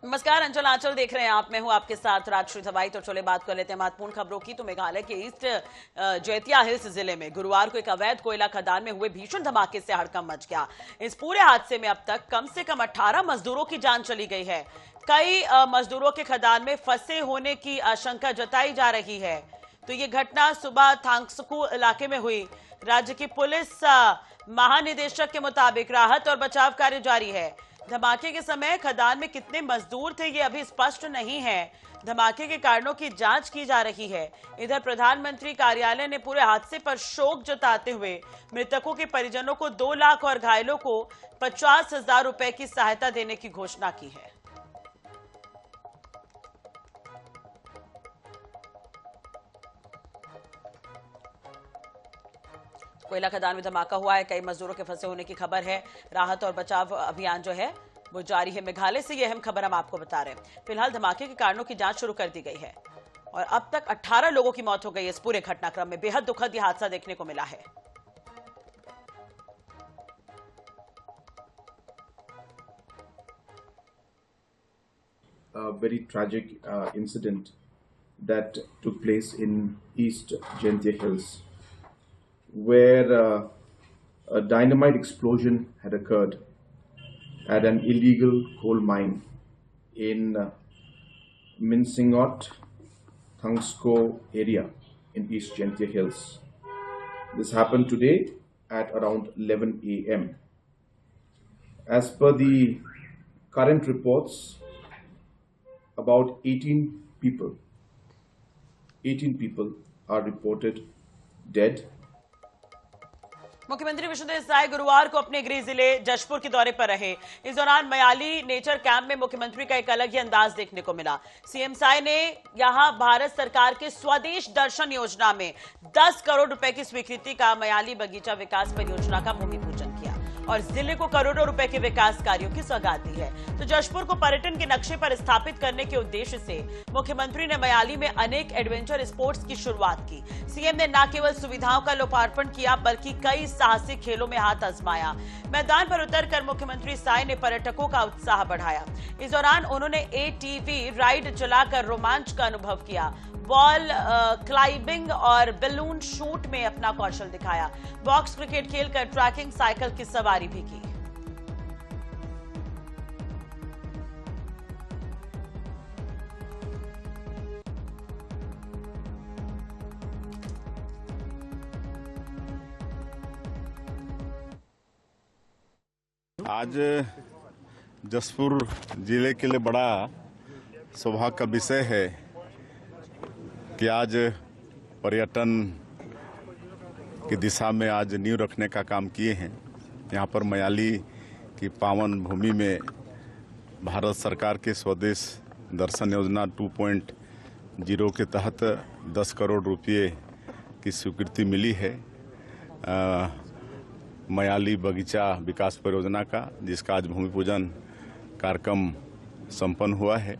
नमस्कार, अंचल आंचल देख रहे हैं आप। मैं हूं आपके साथ राजश्री धवाई। तो चले बात कर लेते हैं महत्वपूर्ण खबरों की। तो मेघालय के ईस्ट जैतिया हिल्स जिले में गुरुवार को एक अवैध कोयला खदान में हुए भीषण धमाके से हड़कंप मच गया। इस पूरे हादसे में अब तक कम से कम 18 मजदूरों की जान चली गई है। कई मजदूरों के खदान में फंसे होने की आशंका जताई जा रही है। तो ये घटना सुबह थांगसकू इलाके में हुई। राज्य की पुलिस महानिदेशक के मुताबिक राहत और बचाव कार्य जारी है। धमाके के समय खदान में कितने मजदूर थे ये अभी स्पष्ट नहीं है। धमाके के कारणों की जांच की जा रही है। इधर प्रधानमंत्री कार्यालय ने पूरे हादसे पर शोक जताते हुए मृतकों के परिजनों को 2 लाख और घायलों को 50,000 रुपए की सहायता देने की घोषणा की है। कोयला खदान में धमाका हुआ है, कई मजदूरों के फंसे होने की खबर है। राहत और बचाव अभियान जो है वो जारी है। मेघालय से ये अहम खबर हम आपको बता रहे हैं। फिलहाल धमाके के कारणों की जांच शुरू कर दी गई है और अब तक 18 लोगों की मौत हो गई। इस पूरे घटनाक्रम में बेहद दुखद यह हादसा देखने को मिला है। A very tragic incident that took place in East Jaitia Hills, where a dynamite explosion had occurred at an illegal coal mine in Minsingot, Thangsko area in East Jaitia Hills. This happened today at around 11 a.m. As per the current reports, about 18 people are reported dead. मुख्यमंत्री विष्णुदेव साय गुरुवार को अपने गृह जिले जशपुर के दौरे पर रहे। इस दौरान मयाली नेचर कैंप में मुख्यमंत्री का एक अलग ही अंदाज देखने को मिला। सीएम साय ने यहां भारत सरकार के स्वदेश दर्शन योजना में 10 करोड़ रुपए की स्वीकृति का मयाली बगीचा विकास परियोजना का भूमि पूजन किया और जिले को करोड़ों रुपए के विकास कार्यों की सौगात दी है। तो जशपुर को पर्यटन के नक्शे पर स्थापित करने के उद्देश्य से मुख्यमंत्री ने मयाली में अनेक एडवेंचर स्पोर्ट्स की शुरुआत की। सीएम ने न केवल सुविधाओं का लोकार्पण किया बल्कि कई साहसिक खेलों में हाथ आजमाया। मैदान पर उतरकर मुख्यमंत्री साय ने पर्यटकों का उत्साह बढ़ाया। इस दौरान उन्होंने ATV राइड चलाकर रोमांच का अनुभव किया। वॉल क्लाइंबिंग और बैलून शूट में अपना कौशल दिखाया। बॉक्स क्रिकेट खेलकर ट्रैकिंग साइकिल की सवारी भी की। आज जशपुर जिले के लिए बड़ा सौभाग्य का विषय है कि आज पर्यटन की दिशा में आज नींव रखने का काम किए हैं। यहाँ पर मयाली की पावन भूमि में भारत सरकार के स्वदेश दर्शन योजना 2.0 के तहत 10 करोड़ रुपये की स्वीकृति मिली है मयाली बगीचा विकास परियोजना का, जिसका आज भूमि पूजन कार्यक्रम संपन्न हुआ है।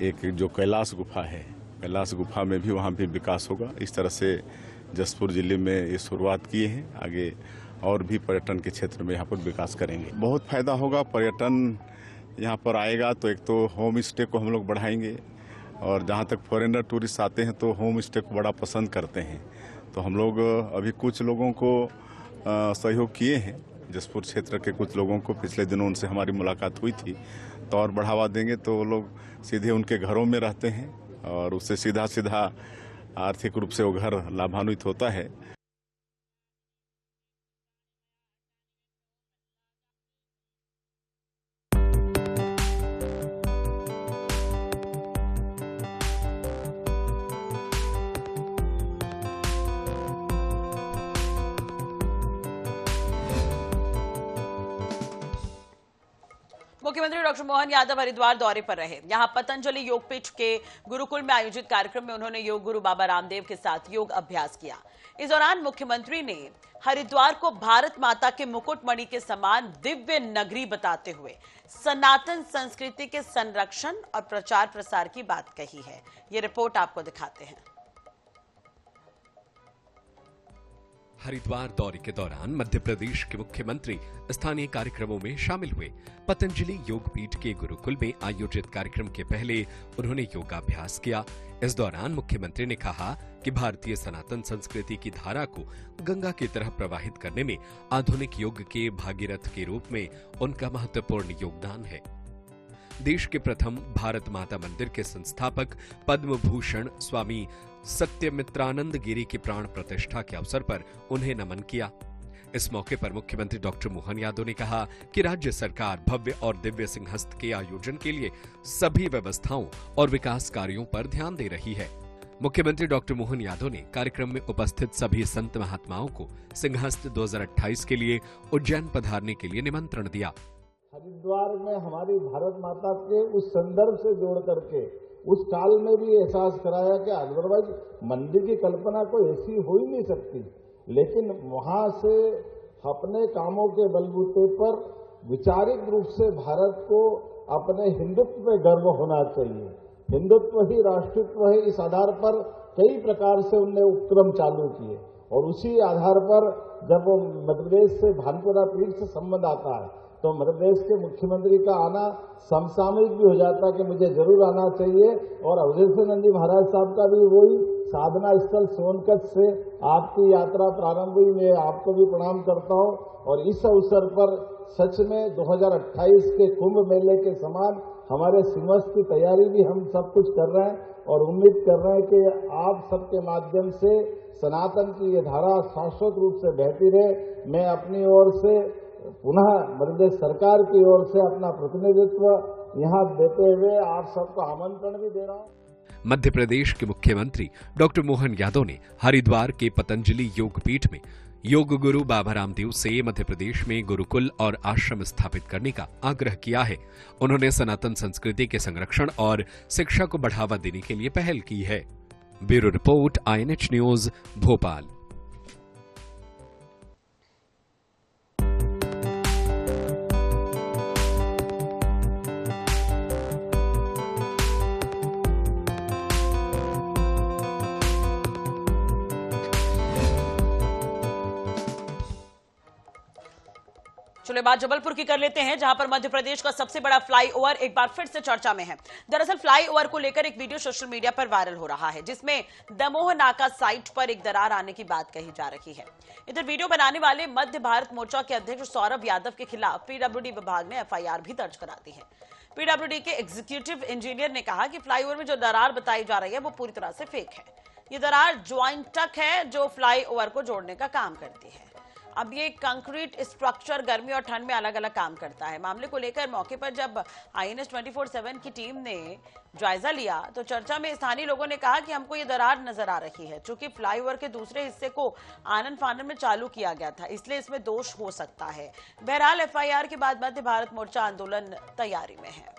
एक जो कैलाश गुफा है, कैलाश गुफा में भी वहाँ भी विकास होगा। इस तरह से जशपुर जिले में ये शुरुआत किए हैं। आगे और भी पर्यटन के क्षेत्र में यहाँ पर विकास करेंगे। बहुत फायदा होगा। पर्यटन यहाँ पर आएगा तो एक तो होम स्टे को हम लोग बढ़ाएंगे और जहाँ तक फॉरेनर टूरिस्ट आते हैं तो होम स्टे को बड़ा पसंद करते हैं। तो हम लोग अभी कुछ लोगों को सहयोग किए हैं। जशपुर क्षेत्र के कुछ लोगों को पिछले दिनों उनसे हमारी मुलाकात हुई थी, तो और बढ़ावा देंगे तो वो लोग सीधे उनके घरों में रहते हैं और उससे सीधा सीधा आर्थिक रूप से वो घर लाभान्वित होता है। मुख्यमंत्री डॉक्टर मोहन यादव हरिद्वार दौरे पर रहे। यहां पतंजलि योगपीठ के गुरुकुल में आयोजित कार्यक्रम में उन्होंने योग गुरु बाबा रामदेव के साथ योग अभ्यास किया। इस दौरान मुख्यमंत्री ने हरिद्वार को भारत माता के मुकुटमणि के समान दिव्य नगरी बताते हुए सनातन संस्कृति के संरक्षण और प्रचार प्रसार की बात कही है। ये रिपोर्ट आपको दिखाते हैं। हरिद्वार दौरे के दौरान मध्य प्रदेश के मुख्यमंत्री स्थानीय कार्यक्रमों में शामिल हुए। पतंजलि योग पीठ के गुरुकुल में आयोजित कार्यक्रम के पहले उन्होंने योगाभ्यास किया। इस दौरान मुख्यमंत्री ने कहा कि भारतीय सनातन संस्कृति की धारा को गंगा की तरह प्रवाहित करने में आधुनिक योग के भागीरथ के रूप में उनका महत्वपूर्ण योगदान है। देश के प्रथम भारत माता मंदिर के संस्थापक पद्म भूषण स्वामी सत्यमित्रानंद गिरी की प्राण प्रतिष्ठा के अवसर पर उन्हें नमन किया। इस मौके पर मुख्यमंत्री डॉक्टर मोहन यादव ने कहा कि राज्य सरकार भव्य और दिव्य सिंहस्थ के आयोजन के लिए सभी व्यवस्थाओं और विकास कार्यों पर ध्यान दे रही है। मुख्यमंत्री डॉक्टर मोहन यादव ने कार्यक्रम में उपस्थित सभी संत महात्माओं को सिंहस्थ 2028 के लिए उज्जैन पधारने के लिए निमंत्रण दिया। हरिद्वार में हमारी भारत माता के उस संदर्भ से जोड़ करके उस काल में भी एहसास कराया कि अदरवाइज मंदिर की कल्पना कोई ऐसी हो ही नहीं सकती, लेकिन वहां से अपने कामों के बलबूते पर वैचारिक रूप से भारत को अपने हिंदुत्व में गर्व होना चाहिए। हिंदुत्व ही राष्ट्रत्व है, इस आधार पर कई प्रकार से उनने उपक्रम चालू किए और उसी आधार पर जब मध्य प्रदेश से भानपुरा पीठ से संबंध आता है तो मध्य प्रदेश के मुख्यमंत्री का आना समसामयिक भी हो जाता है कि मुझे जरूर आना चाहिए। और अवधेशानंद जी महाराज साहब का भी वही साधना स्थल सोनकच्छ से आपकी यात्रा प्रारंभ हुई। मैं आपको भी प्रणाम करता हूं और इस अवसर पर सच में 2028 के कुंभ मेले के समान हमारे सिंहस्थ की तैयारी भी हम सब कुछ कर रहे हैं और उम्मीद कर रहे हैं कि आप सबके माध्यम से सनातन की ये धारा शाश्वत रूप से बहती रहे। मैं अपनी ओर से पुनः मध्य प्रदेश सरकार की ओर से अपना प्रतिनिधित्व यहाँ देते हुए आप सबको आमंत्रण भी दे रहा हूँ। मध्य प्रदेश के मुख्यमंत्री डॉक्टर मोहन यादव ने हरिद्वार के पतंजलि योग पीठ में योग गुरु बाबा रामदेव से मध्य प्रदेश में गुरुकुल और आश्रम स्थापित करने का आग्रह किया है। उन्होंने सनातन संस्कृति के संरक्षण और शिक्षा को बढ़ावा देने के लिए पहल की है। Bureau report, INH news, Bhopal. चलिए बात जबलपुर की कर लेते हैं, जहां पर मध्य प्रदेश का सबसे बड़ा फ्लाईओवर एक बार फिर से चर्चा में है। दरअसल फ्लाईओवर को लेकर एक वीडियो सोशल मीडिया पर वायरल हो रहा है, जिसमें दमोह नाका साइट पर एक दरार आने की बात कही जा रही है। इधर वीडियो बनाने वाले मध्य भारत मोर्चा के अध्यक्ष सौरभ यादव के खिलाफ पीडब्ल्यूडी विभाग ने FIR भी दर्ज करा दी है। पीडब्ल्यूडी के एग्जीक्यूटिव इंजीनियर ने कहा कि फ्लाईओवर में जो दरार बताई जा रही है वो पूरी तरह से फेक है। ये दरार ज्वाइंट टक है जो फ्लाईओवर को जोड़ने का काम करती है। अब ये कंक्रीट स्ट्रक्चर गर्मी और ठंड में अलग अलग काम करता है। मामले को लेकर मौके पर जब INS 24/7 की टीम ने जायजा लिया तो चर्चा में स्थानीय लोगों ने कहा कि हमको ये दरार नजर आ रही है, चूंकि फ्लाईओवर के दूसरे हिस्से को आनन फानन में चालू किया गया था, इसलिए इसमें दोष हो सकता है। बहरहाल FIR के बाद मध्य भारत मोर्चा आंदोलन तैयारी में है।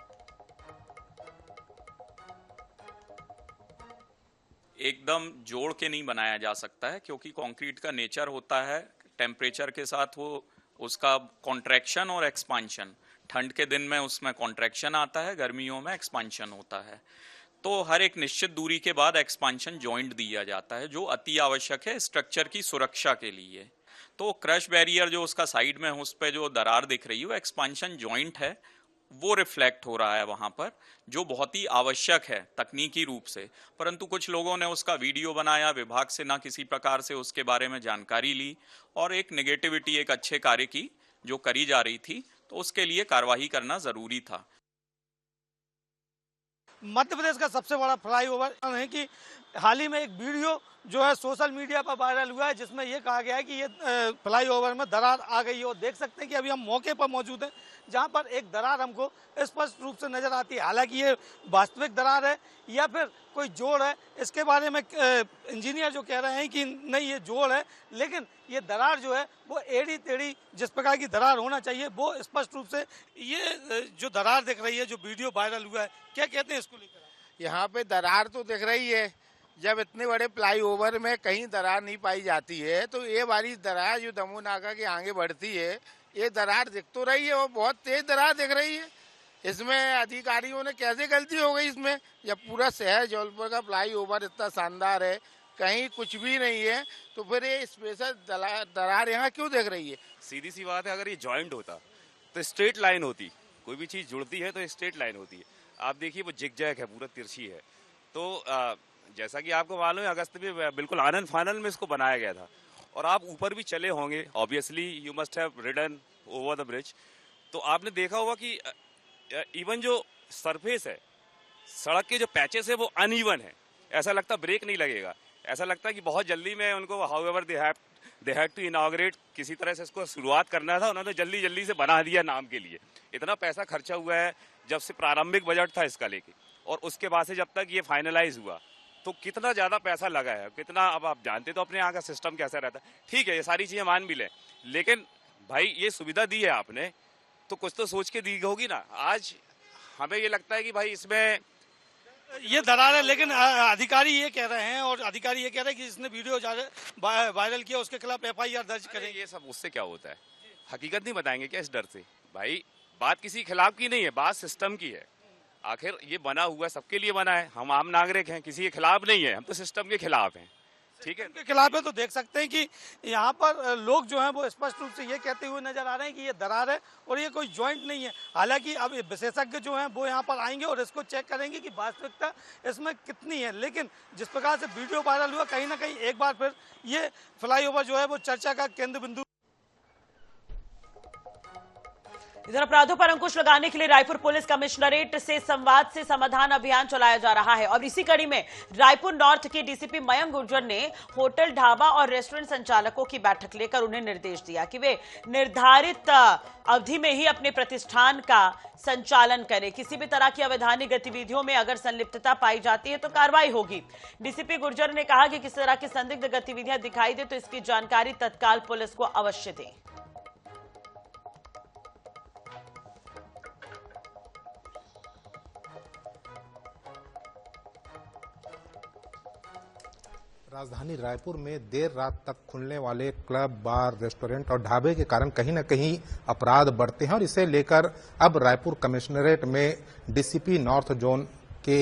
एकदम जोड़ के नहीं बनाया जा सकता है, क्योंकि कंक्रीट का नेचर होता है टेम्परेचर के साथ वो उसका कॉन्ट्रैक्शन और एक्सपांशन। ठंड के दिन में उसमें कॉन्ट्रैक्शन आता है, गर्मियों में एक्सपांशन होता है। तो हर एक निश्चित दूरी के बाद एक्सपांशन जॉइंट दिया जाता है, जो अति आवश्यक है स्ट्रक्चर की सुरक्षा के लिए। तो क्रश बैरियर जो उसका साइड में है उस पर जो दरार दिख रही है वो एक्सपांशन जॉइंट है, वो रिफ्लेक्ट हो रहा है वहां पर, जो बहुत ही आवश्यक है तकनीकी रूप से। परंतु कुछ लोगों ने उसका वीडियो बनाया, विभाग से ना किसी प्रकार से उसके बारे में जानकारी ली और एक नेगेटिविटी, एक अच्छे कार्य की जो करी जा रही थी, तो उसके लिए कार्रवाई करना जरूरी था। मध्य प्रदेश का सबसे बड़ा फ्लाईओवर है कि हाल ही में एक वीडियो जो है सोशल मीडिया पर वायरल हुआ है, जिसमें ये कहा गया है कि ये फ्लाईओवर में दरार आ गई है। और देख सकते हैं कि अभी हम मौके पर मौजूद हैं, जहां पर एक दरार हमको स्पष्ट रूप से नजर आती है। हालांकि ये वास्तविक दरार है या फिर कोई जोड़ है, इसके बारे में इंजीनियर जो कह रहे हैं कि नहीं ये जोड़ है, लेकिन ये दरार जो है वो एड़ी टेढ़ी जिस प्रकार की दरार होना चाहिए वो स्पष्ट रूप से ये जो दरार दिख रही है, जो वीडियो वायरल हुआ है, क्या कहते हैं इसको लेकर? यहाँ पे दरार तो दिख रही है, जब इतने बड़े फ्लाईओवर में कहीं दरार नहीं पाई जाती है, तो ये वाली दरार जो दमोह नाका के आगे बढ़ती है, ये दरार दिख तो रही है और बहुत तेज दरार दिख रही है। इसमें अधिकारियों ने कैसे गलती हो गई इसमें, जब पूरा शहर जबलपुर का फ्लाईओवर इतना शानदार है, कहीं कुछ भी नहीं है, तो फिर ये स्पेशल दरार यहाँ क्यों देख रही है? सीधी सी बात है, अगर ये जॉइंट होता तो स्ट्रेट लाइन होती, कोई भी चीज जुड़ती है तो स्ट्रेट लाइन होती है। आप देखिए वो जिगजैग है, पूरा तिरछी है। तो जैसा कि आपको मालूम है अगस्त में बिल्कुल आनंद फानल में इसको बनाया गया था, और आप ऊपर भी चले होंगे, obviously you must have ridden over the bridge, तो आपने देखा होगा कि इवन जो सरफेस है, सड़क के जो पैचेस है वो अनइवन है, ऐसा लगता ब्रेक नहीं लगेगा, ऐसा लगता है कि बहुत जल्दी में उनको however they had to inaugurate, किसी तरह से इसको शुरुआत करना था, उन्होंने जल्दी जल्दी से बना दिया नाम के लिए। इतना पैसा खर्चा हुआ है जब से प्रारंभिक बजट था इसका लेके, और उसके बाद से जब तक ये फाइनलाइज हुआ तो कितना ज्यादा पैसा लगा है, कितना, अब आप जानते तो अपने यहाँ का सिस्टम कैसा रहता है। ठीक है, ये सारी चीजें मान भी लें, लेकिन भाई ये सुविधा दी है आपने तो कुछ तो सोच के दी होगी ना। आज हमें ये लगता है कि भाई इसमें ये दरार है, लेकिन अधिकारी ये कह रहे हैं, और अधिकारी ये कह रहे हैं कि जिसने वीडियो वायरल किया उसके खिलाफ FIR दर्ज करें। ये सब उससे क्या होता है, हकीकत नहीं बताएंगे क्या इस डर से? भाई बात किसी के खिलाफ की नहीं है, बात सिस्टम की है। आखिर ये बना हुआ सबके लिए बना है, हम आम नागरिक हैं, किसी के खिलाफ नहीं है, हम तो सिस्टम के खिलाफ हैं। ठीक है, के खिलाफ है। तो देख सकते हैं कि यहाँ पर लोग जो हैं वो स्पष्ट रूप से ये कहते हुए नजर आ रहे हैं कि ये दरार है और ये कोई जॉइंट नहीं है। हालांकि अब विशेषज्ञ जो हैं वो यहाँ पर आएंगे और इसको चेक करेंगे कि वास्तविकता इसमें कितनी है। लेकिन जिस प्रकार से वीडियो वायरल हुआ, कहीं ना कहीं एक बार फिर ये फ्लाईओवर जो है वो चर्चा का केंद्र बिंदु। इधर अपराधों पर अंकुश लगाने के लिए रायपुर पुलिस कमिश्नरेट से संवाद से समाधान अभियान चलाया जा रहा है, और इसी कड़ी में रायपुर नॉर्थ के DCP मयंक गुर्जर ने होटल, ढाबा और रेस्टोरेंट संचालकों की बैठक लेकर उन्हें निर्देश दिया कि वे निर्धारित अवधि में ही अपने प्रतिष्ठान का संचालन करें। किसी भी तरह की अवैधानिक गतिविधियों में अगर संलिप्तता पाई जाती है तो कार्रवाई होगी। DCP गुर्जर ने कहा कि किसी तरह की संदिग्ध गतिविधियां दिखाई दे तो इसकी जानकारी तत्काल पुलिस को अवश्य दें। राजधानी रायपुर में देर रात तक खुलने वाले क्लब, बार, रेस्टोरेंट और ढाबे के कारण कहीं न कहीं अपराध बढ़ते हैं, और इसे लेकर अब रायपुर कमिश्नरेट में DCP नॉर्थ जोन के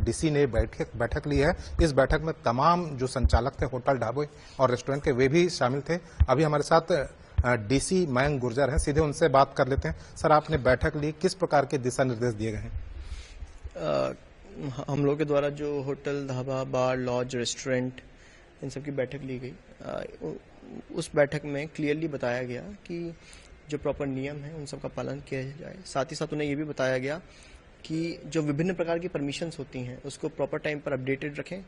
DC ने बैठक ली है। इस बैठक में तमाम जो संचालक थे होटल, ढाबे और रेस्टोरेंट के, वे भी शामिल थे। अभी हमारे साथ DC मयंक गुर्जर हैं, सीधे उनसे बात कर लेते हैं। सर, आपने बैठक ली, किस प्रकार के दिशा निर्देश दिए गए हैं? हम लोग के द्वारा जो होटल, ढाबा, बार, लॉज, रेस्टोरेंट, इन सब की बैठक ली गई। उस बैठक में क्लियरली बताया गया कि जो प्रॉपर नियम है उन सब का पालन किया जाए। साथ ही साथ उन्हें ये भी बताया गया कि जो विभिन्न प्रकार की परमिशंस होती हैं उसको प्रॉपर टाइम पर अपडेटेड रखें,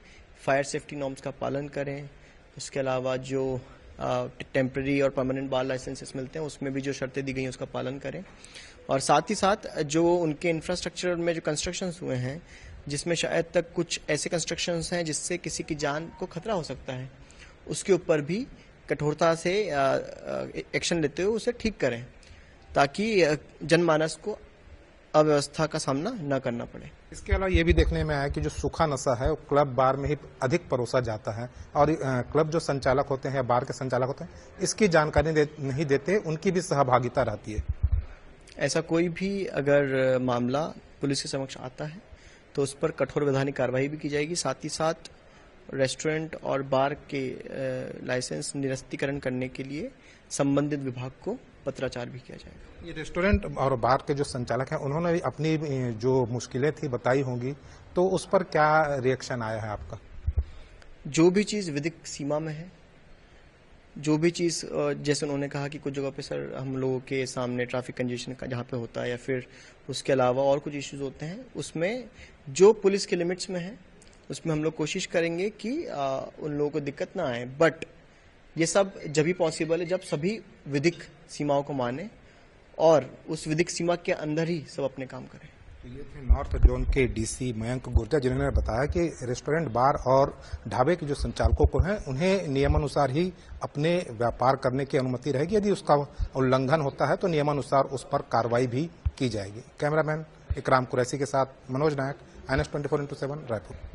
फायर सेफ्टी नॉर्म्स का पालन करें। उसके अलावा जो टेम्पररी और परमानेंट बार लाइसेंसेस मिलते हैं उसमें भी जो शर्तें दी गई हैं उसका पालन करें। और साथ ही साथ जो उनके इंफ्रास्ट्रक्चर में जो कंस्ट्रक्शंस हुए हैं, जिसमें शायद तक कुछ ऐसे कंस्ट्रक्शंस हैं जिससे किसी की जान को खतरा हो सकता है, उसके ऊपर भी कठोरता से एक्शन लेते हुए उसे ठीक करें, ताकि जनमानस को अव्यवस्था का सामना न करना पड़े। इसके अलावा ये भी देखने में आया कि जो सूखा नशा है वो क्लब, बार में ही अधिक परोसा जाता है, और क्लब जो संचालक होते हैं या बार के संचालक होते हैं इसकी जानकारी नहीं देते, उनकी भी सहभागिता रहती है। ऐसा कोई भी अगर मामला पुलिस के समक्ष आता है तो उस पर कठोर वैधानिक कार्रवाई भी की जाएगी। साथ ही साथ रेस्टोरेंट और बार के लाइसेंस निरस्तीकरण करने के लिए संबंधित विभाग को पत्राचार भी किया जाएगा। ये रेस्टोरेंट और बार के जो संचालक हैं उन्होंने अपनी जो मुश्किलें थी बताई होंगी, तो उस पर क्या रिएक्शन आया है आपका? जो भी चीज़ विधिक सीमा में है, जो भी चीज़ जैसे उन्होंने कहा कि कुछ जगह पे सर हम लोगों के सामने ट्रैफिक कंजेशन का जहाँ पे होता है या फिर उसके अलावा और कुछ इश्यूज होते हैं, उसमें जो पुलिस के लिमिट्स में है उसमें हम लोग कोशिश करेंगे कि उन लोगों को दिक्कत ना आए। बट ये सब जब भी पॉसिबल है जब सभी विधिक सीमाओं को माने और उस विधिक सीमा के अंदर ही सब अपने काम करें। तो ये थे नॉर्थ जोन के DC मयंक गुर्जर, जिन्होंने बताया कि रेस्टोरेंट, बार और ढाबे के जो संचालकों को हैं उन्हें नियमानुसार ही अपने व्यापार करने की अनुमति रहेगी। यदि उसका उल्लंघन होता है तो नियमानुसार उस पर कार्रवाई भी की जाएगी। कैमरामैन इकराम कुरैशी के साथ मनोज नायक, INS 24x7 रायपुर।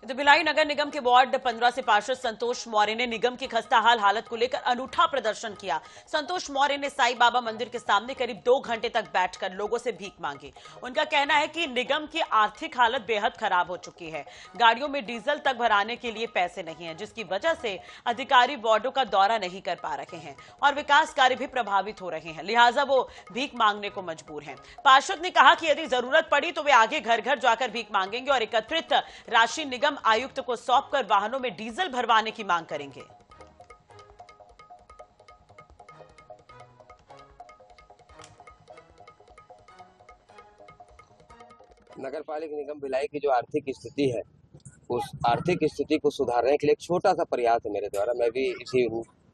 तो भिलाई नगर निगम के वार्ड 15 से पार्षद संतोष मौर्य ने निगम की खस्ताहाल हालत को लेकर अनूठा प्रदर्शन किया। संतोष मौर्य ने साईं बाबा मंदिर के सामने करीब 2 घंटे तक बैठकर लोगों से भीख मांगी। उनका कहना है कि निगम की आर्थिक हालत बेहद खराब हो चुकी है। गाड़ियों में डीजल तक भराने के लिए पैसे नहीं है, जिसकी वजह से अधिकारी वार्डों का दौरा नहीं कर पा रहे हैं और विकास कार्य भी प्रभावित हो रहे हैं, लिहाजा वो भीख मांगने को मजबूर हैं। पार्षद ने कहा कि यदि जरूरत पड़ी तो वे आगे घर घर जाकर भीख मांगेंगे और एकत्रित राशि निगम आयुक्त को सौंपकर वाहनों में डीजल भरवाने की मांग करेंगे। नगर पालिका निगम भिलाई की जो आर्थिक स्थिति है, उस आर्थिक स्थिति को सुधारने के लिए एक छोटा सा प्रयास है मेरे द्वारा। मैं भी इसी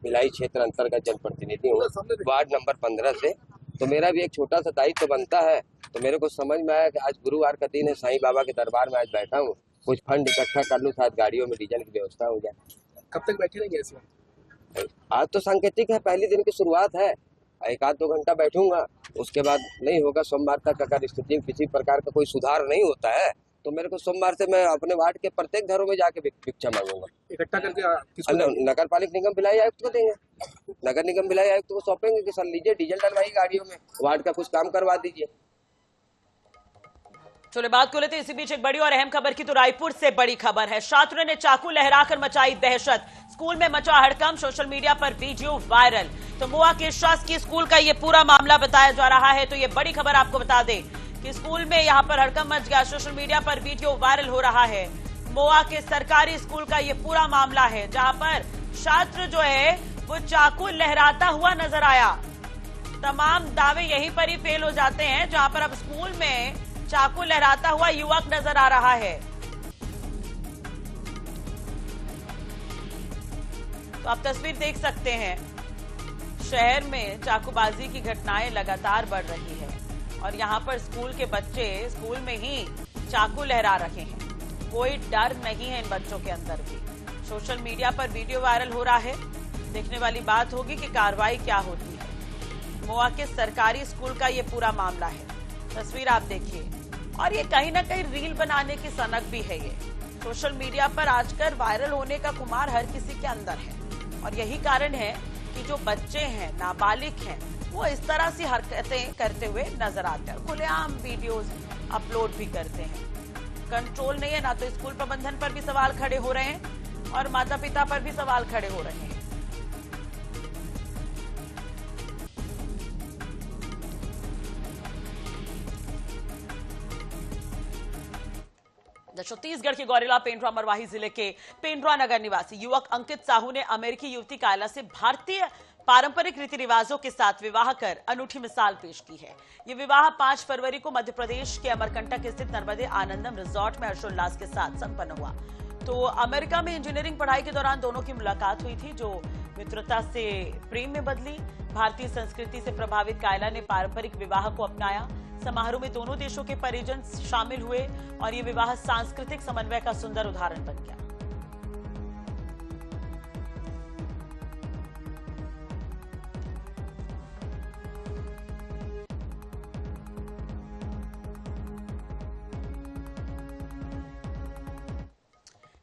भिलाई क्षेत्र अंतर्गत जनप्रतिनिधि हूँ, वार्ड नंबर 15 से, तो मेरा भी एक छोटा सा दायित्व बनता है। तो मेरे को समझ में आया कि आज गुरुवार का दिन है, साईं बाबा के दरबार में आज बैठा हूँ, कुछ फंड इकट्ठा कर लूँ, साथ गाड़ियों में डीजल की व्यवस्था हो जाए। कब तक बैठे रहेंगे ऐसे? आज तो सांकेतिक है, पहले दिन की शुरुआत है, 1-2 घंटा बैठूंगा, उसके बाद नहीं होगा। सोमवार तक अगर स्थिति में किसी प्रकार का कोई सुधार नहीं होता है तो मेरे को सोमवार से मैं अपने वार्ड के प्रत्येक घरों में जाके भिक्षा मांगूंगा। इकट्ठा करके नगर पालिका निगम भिलाई आयुक्त को देंगे, नगर निगम भिलाई आयुक्त को सौंपेंगे कि सर लीजिए डीजल डलवाइए गाड़ियों में, वार्ड का कुछ काम करवा दीजिए। चलो बात को लेते इसी बीच एक बड़ी और अहम खबर की। तो रायपुर से बड़ी खबर है, छात्र ने चाकू लहराकर मचाई दहशत, स्कूल में मचा हड़कंप, सोशल मीडिया पर वीडियो वायरल। तो मोआ के शासकीय स्कूल का ये पूरा मामला बताया जा रहा है। तो ये बड़ी खबर आपको बता दें कि स्कूल में यहां पर हड़कंप मच गया, सोशल मीडिया पर वीडियो वायरल हो रहा है। मोआ के सरकारी स्कूल का ये पूरा मामला है, जहां पर छात्र जो है वो चाकू लहराता हुआ नजर आया। तमाम दावे यहीं पर ही फेल हो जाते हैं, जहां पर अब स्कूल में चाकू लहराता हुआ युवक नजर आ रहा है। तो आप तस्वीर देख सकते हैं, शहर में चाकूबाजी की घटनाएं लगातार बढ़ रही है और यहां पर स्कूल के बच्चे स्कूल में ही चाकू लहरा रहे हैं। कोई डर नहीं है इन बच्चों के अंदर भी। सोशल मीडिया पर वीडियो वायरल हो रहा है, देखने वाली बात होगी कि कार्रवाई क्या होती है। मोआ के सरकारी स्कूल का ये पूरा मामला है, तस्वीर आप देखिए। और ये कहीं ना कहीं रील बनाने की सनक भी है। ये सोशल मीडिया पर आजकल वायरल होने का खुमार हर किसी के अंदर है और यही कारण है कि जो बच्चे हैं, नाबालिग हैं, वो इस तरह से हरकतें करते हुए नजर आते हैं, खुलेआम वीडियोस अपलोड भी करते हैं। कंट्रोल नहीं है ना, तो स्कूल प्रबंधन पर भी सवाल खड़े हो रहे हैं और माता पिता पर भी सवाल खड़े हो रहे हैं। छत्तीसगढ़ के गौरेला पेंड्रा मरवाही जिले के पेंड्रा नगर निवासी युवक अंकित साहू ने अमेरिकी युवती कायला से भारतीय पारंपरिक रीति रिवाजों के साथ विवाह कर अनूठी मिसाल पेश की है। ये विवाह 5 फरवरी को मध्य प्रदेश के अमरकंटक स्थित नर्मदे आनंदम रिजॉर्ट में हर्षोल्लास के साथ संपन्न हुआ। तो अमेरिका में इंजीनियरिंग पढ़ाई के दौरान दोनों की मुलाकात हुई थी, जो मित्रता से प्रेम में बदली। भारतीय संस्कृति से प्रभावित कायला ने पारंपरिक विवाह को अपनाया। समारोह में दोनों देशों के परिजन शामिल हुए और ये विवाह सांस्कृतिक समन्वय का सुंदर उदाहरण बन गया।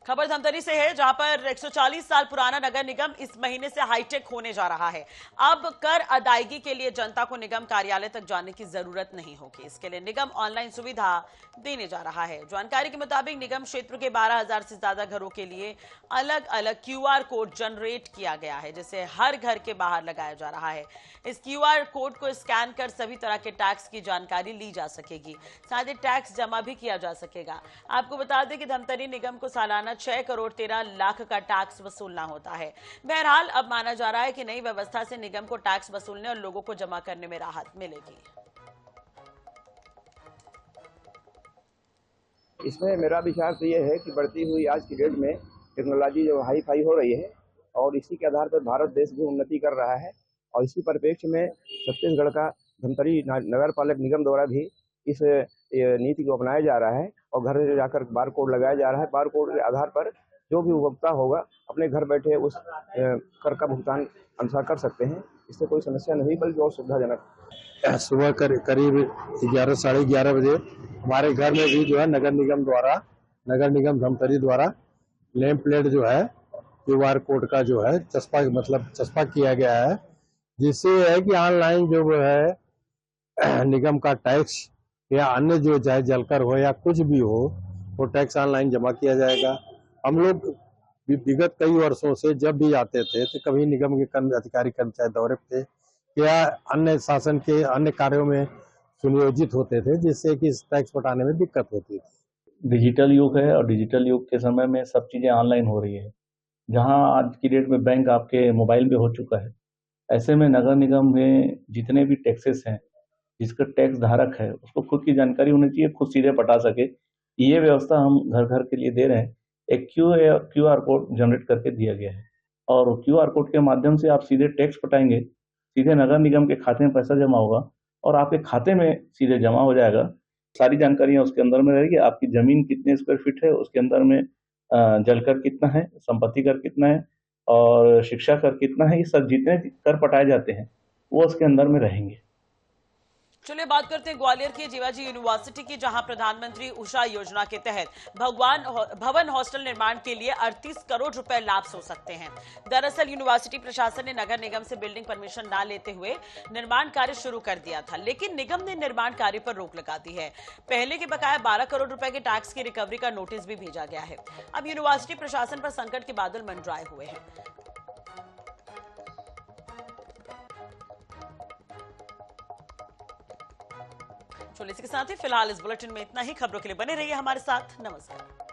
खबर धमतरी से है, जहां पर 140 साल पुराना नगर निगम इस महीने से हाईटेक होने जा रहा है। अब कर अदायगी के लिए जनता को निगम कार्यालय तक जाने की जरूरत नहीं होगी। इसके लिए निगम ऑनलाइन सुविधा देने जा रहा है। जानकारी के मुताबिक निगम क्षेत्र के 12,000 से ज्यादा घरों के लिए अलग अलग QR कोड जनरेट किया गया है, जिसे हर घर के बाहर लगाया जा रहा है। इस QR कोड को स्कैन कर सभी तरह के टैक्स की जानकारी ली जा सकेगी, साथ ही टैक्स जमा भी किया जा सकेगा। आपको बता दें कि धमतरी निगम को सालाना 6 करोड़ 13 लाख का टैक्स वसूलना होता है। बहरहाल अब माना जा रहा है कि नई व्यवस्था से निगम को टैक्स वसूलने और लोगों को जमा करने में राहत मिलेगी। इसमें मेरा विचार तो ये है कि बढ़ती हुई आज की डेट में टेक्नोलॉजी जो हाई फाई हो रही है और इसी के आधार पर भारत देश भी उन्नति कर रहा है, और इसी परिप्रेक्ष्य में छत्तीसगढ़ का धमतरी नगर पालिक निगम द्वारा भी इस नीति को अपनाया जा रहा है और घर में जाकर बार कोड लगाया जा रहा है। बार कोड के आधार पर जो भी उपभोक्ता होगा अपने घर बैठे उस कर का भुगतान अनुसार कर सकते हैं। इससे कोई समस्या नहीं, बल्कि बहुत सुविधाजनक। सुबह करीब 11 साढ़े 11 बजे हमारे घर में भी जो है नगर निगम धमतरी द्वारा नेम प्लेट जो है QR कोड का जो है चस्पा किया गया है, जिससे है कि ऑनलाइन जो है निगम का टैक्स या अन्य जो चाहे जलकर हो या कुछ भी हो, वो टैक्स ऑनलाइन जमा किया जाएगा। हम लोग विगत कई वर्षों से जब भी आते थे तो कभी निगम के अधिकारी कर्मचारी दौरे पे या अन्य शासन के अन्य कार्यों में सुनियोजित होते थे, जिससे कि टैक्स पटाने में दिक्कत होती थी। डिजिटल युग है और डिजिटल युग के समय में सब चीजें ऑनलाइन हो रही है। जहां आज की डेट में बैंक आपके मोबाइल में हो चुका है, ऐसे में नगर निगम में जितने भी टैक्सेस हैं, जिसका टैक्स धारक है उसको खुद की जानकारी होनी चाहिए, खुद सीधे पटा सके। ये व्यवस्था हम घर घर के लिए दे रहे हैं। एक QR कोड जनरेट करके दिया गया है और QR कोड के माध्यम से आप सीधे टैक्स पटाएंगे, सीधे नगर निगम के खाते में पैसा जमा होगा और आपके खाते में सीधे जमा हो जाएगा। सारी जानकारियां उसके अंदर में रहेगी। आपकी जमीन कितने स्क्वायर फीट है, उसके अंदर में जलकर कितना है, संपत्ति कर कितना है और शिक्षा कर कितना है, ये सब जितने कर पटाए जाते हैं वो उसके अंदर में रहेंगे। चलिए बात करते हैं ग्वालियर की जीवाजी यूनिवर्सिटी की, जहां प्रधानमंत्री उषा योजना के तहत भवन हॉस्टल निर्माण के लिए 38 करोड़ रुपए लाभ हो सकते हैं। दरअसल यूनिवर्सिटी प्रशासन ने नगर निगम से बिल्डिंग परमिशन न लेते हुए निर्माण कार्य शुरू कर दिया था, लेकिन निगम ने निर्माण कार्य पर रोक लगा दी है। पहले के बकाया 12 करोड़ रुपए के टैक्स की रिकवरी का नोटिस भी भेजा गया है। अब यूनिवर्सिटी प्रशासन पर संकट के बादल मंडराए हुए हैं। चलिए इसी के साथ ही फिलहाल इस बुलेटिन में इतना ही। खबरों के लिए बने रहिए हमारे साथ। नमस्कार।